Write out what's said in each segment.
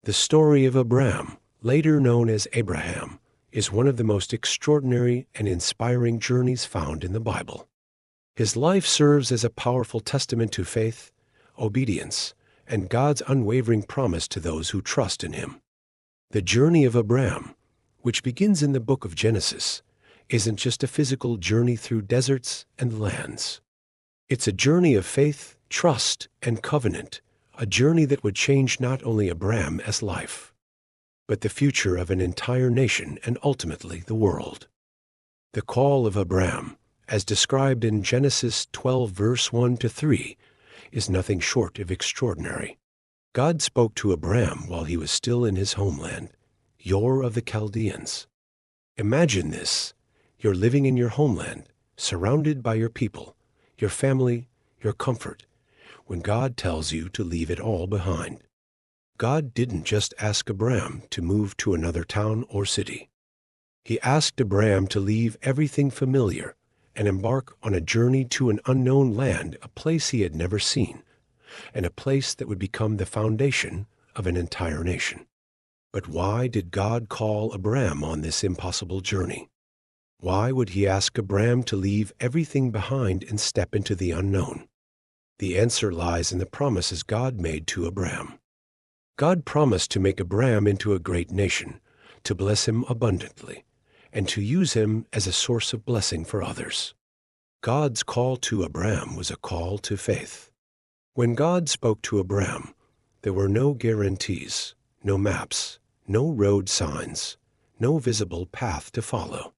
The story of Abram, later known as Abraham, is one of the most extraordinary and inspiring journeys found in the Bible. His life serves as a powerful testament to faith, obedience, and God's unwavering promise to those who trust in him. The journey of Abram, which begins in the book of Genesis, isn't just a physical journey through deserts and lands. It's a journey of faith, trust, and covenant, a journey that would change not only Abram's life, but the future of an entire nation and ultimately the world. The call of Abram, as described in Genesis 12 verse 1 to 3, is nothing short of extraordinary. God spoke to Abram while he was still in his homeland, Ur of the Chaldeans. Imagine this. You're living in your homeland, surrounded by your people, your family, your comfort, when God tells you to leave it all behind. God didn't just ask Abram to move to another town or city. He asked Abram to leave everything familiar and embark on a journey to an unknown land, a place he had never seen, and a place that would become the foundation of an entire nation. But why did God call Abram on this impossible journey? Why would he ask Abram to leave everything behind and step into the unknown? The answer lies in the promises God made to Abram. God promised to make Abram into a great nation, to bless him abundantly, and to use him as a source of blessing for others. God's call to Abram was a call to faith. When God spoke to Abram, there were no guarantees, no maps, no road signs, no visible path to follow.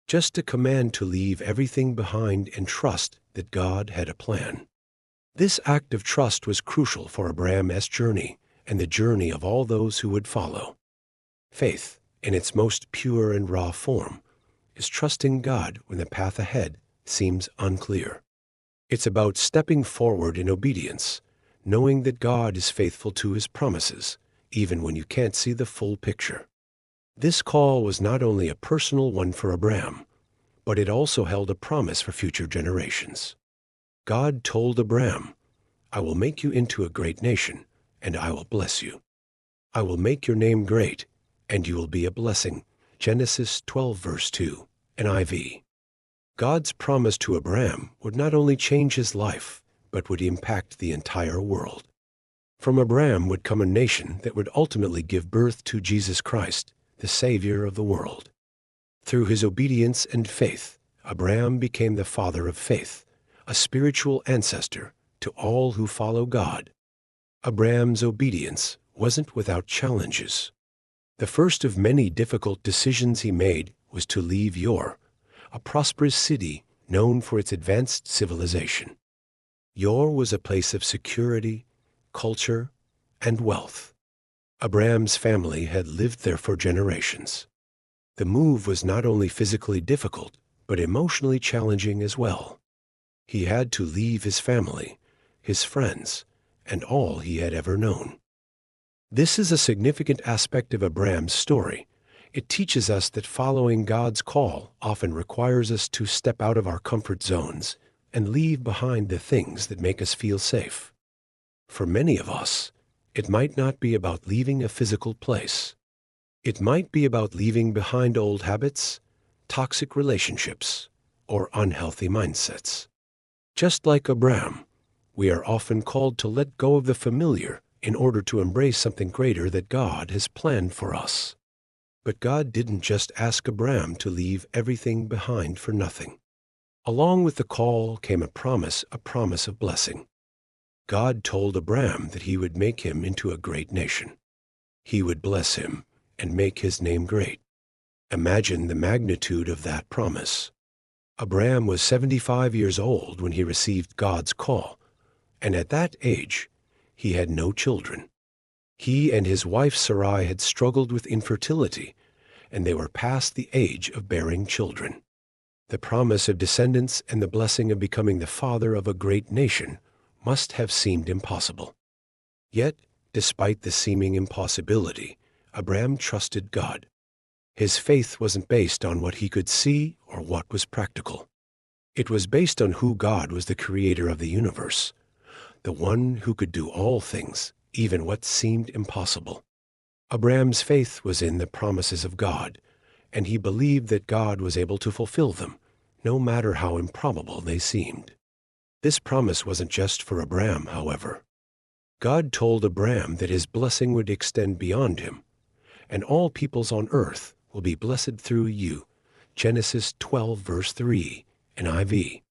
Just a command to leave everything behind and trust that God had a plan. This act of trust was crucial for Abram's journey and the journey of all those who would follow. Faith, in its most pure and raw form, is trusting God when the path ahead seems unclear. It's about stepping forward in obedience, knowing that God is faithful to his promises, even when you can't see the full picture. This call was not only a personal one for Abram, but it also held a promise for future generations. God told Abram, "I will make you into a great nation, and I will bless you. I will make your name great, and you will be a blessing." Genesis 12 verse 2, NIV. God's promise to Abram would not only change his life, but would impact the entire world. From Abram would come a nation that would ultimately give birth to Jesus Christ, the Savior of the world. Through his obedience and faith, Abram became the father of faith, a spiritual ancestor to all who follow God. Abram's obedience wasn't without challenges. The first of many difficult decisions he made was to leave Ur, a prosperous city known for its advanced civilization. Ur was a place of security, culture, and wealth. Abram's family had lived there for generations. The move was not only physically difficult, but emotionally challenging as well. He had to leave his family, his friends, and all he had ever known. This is a significant aspect of Abram's story. It teaches us that following God's call often requires us to step out of our comfort zones and leave behind the things that make us feel safe. For many of us, it might not be about leaving a physical place. It might be about leaving behind old habits, toxic relationships, or unhealthy mindsets. Just like Abram, we are often called to let go of the familiar in order to embrace something greater that God has planned for us. But God didn't just ask Abram to leave everything behind for nothing. Along with the call came a promise of blessing. God told Abram that he would make him into a great nation. He would bless him and make his name great. Imagine the magnitude of that promise. Abram was 75 years old when he received God's call, and at that age, he had no children. He and his wife Sarai had struggled with infertility, and they were past the age of bearing children. The promise of descendants and the blessing of becoming the father of a great nation must have seemed impossible. Yet, despite the seeming impossibility, Abram trusted God. His faith wasn't based on what he could see or what was practical. It was based on who God was, the creator of the universe, the one who could do all things, even what seemed impossible. Abram's faith was in the promises of God, and he believed that God was able to fulfill them, no matter how improbable they seemed. This promise wasn't just for Abram, however. God told Abram that his blessing would extend beyond him, and all peoples on earth will be blessed through you. Genesis 12, verse 3, NIV.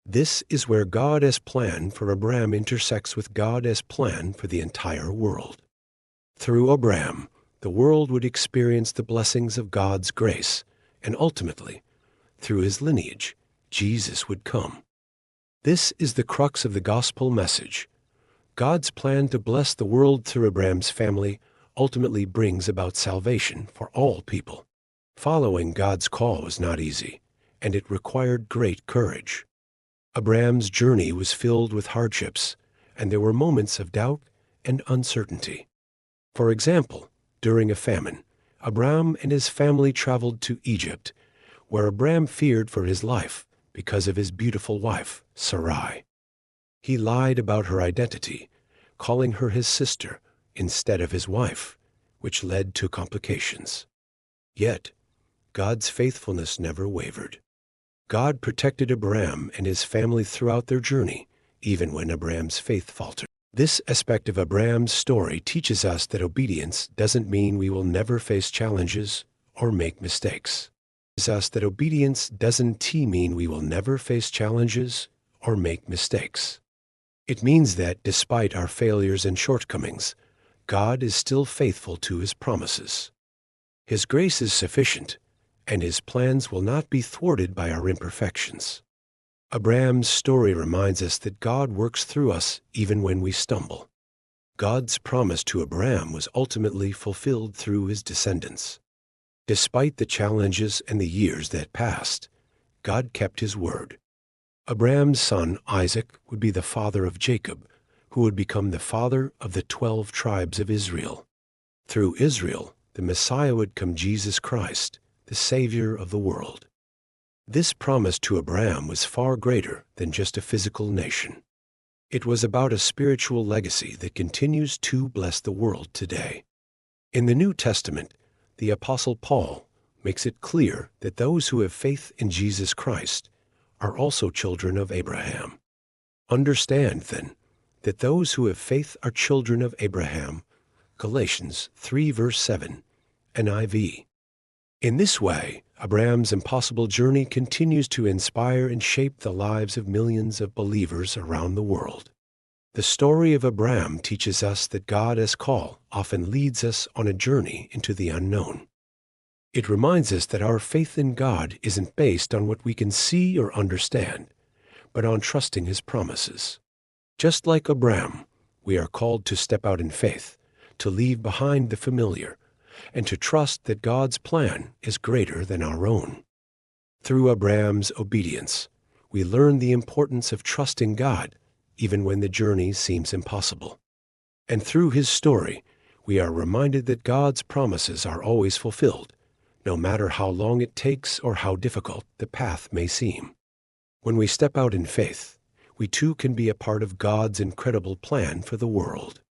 This is where God as plan for Abram intersects with God as plan for the entire world. Through Abram, the world would experience the blessings of God's grace, and ultimately, through his lineage, Jesus would come. This is the crux of the gospel message. God's plan to bless the world through Abram's family ultimately brings about salvation for all people. Following God's call was not easy, and it required great courage. Abram's journey was filled with hardships, and there were moments of doubt and uncertainty. For example, during a famine, Abram and his family traveled to Egypt, where Abram feared for his life because of his beautiful wife, Sarai. He lied about her identity, calling her his sister instead of his wife, which led to complications. Yet, God's faithfulness never wavered. God protected Abram and his family throughout their journey, even when Abram's faith faltered. This aspect of Abram's story teaches us that obedience doesn't mean we will never face challenges or make mistakes. It teaches us that obedience doesn't mean we will never face challenges or make mistakes. It means that despite our failures and shortcomings, God is still faithful to his promises. His grace is sufficient, and his plans will not be thwarted by our imperfections. Abram's story reminds us that God works through us even when we stumble. God's promise to Abram was ultimately fulfilled through his descendants. Despite the challenges and the years that passed, God kept his word. Abram's son Isaac would be the father of Jacob, who would become the father of the 12 tribes of Israel. Through Israel, the Messiah would come, Jesus Christ, the Savior of the world. This promise to Abram was far greater than just a physical nation. It was about a spiritual legacy that continues to bless the world today. In the New Testament, the Apostle Paul makes it clear that those who have faith in Jesus Christ are also children of Abraham. Understand, then, that those who have faith are children of Abraham. Galatians 3, verse 7, NIV. In this way, Abram's impossible journey continues to inspire and shape the lives of millions of believers around the world. The story of Abram teaches us that God as call often leads us on a journey into the unknown. It reminds us that our faith in God isn't based on what we can see or understand, but on trusting his promises. Just like Abram, we are called to step out in faith, to leave behind the familiar, and to trust that God's plan is greater than our own. Through Abram's obedience, we learn the importance of trusting God even when the journey seems impossible. And through his story, we are reminded that God's promises are always fulfilled, no matter how long it takes or how difficult the path may seem. When we step out in faith, we too can be a part of God's incredible plan for the world.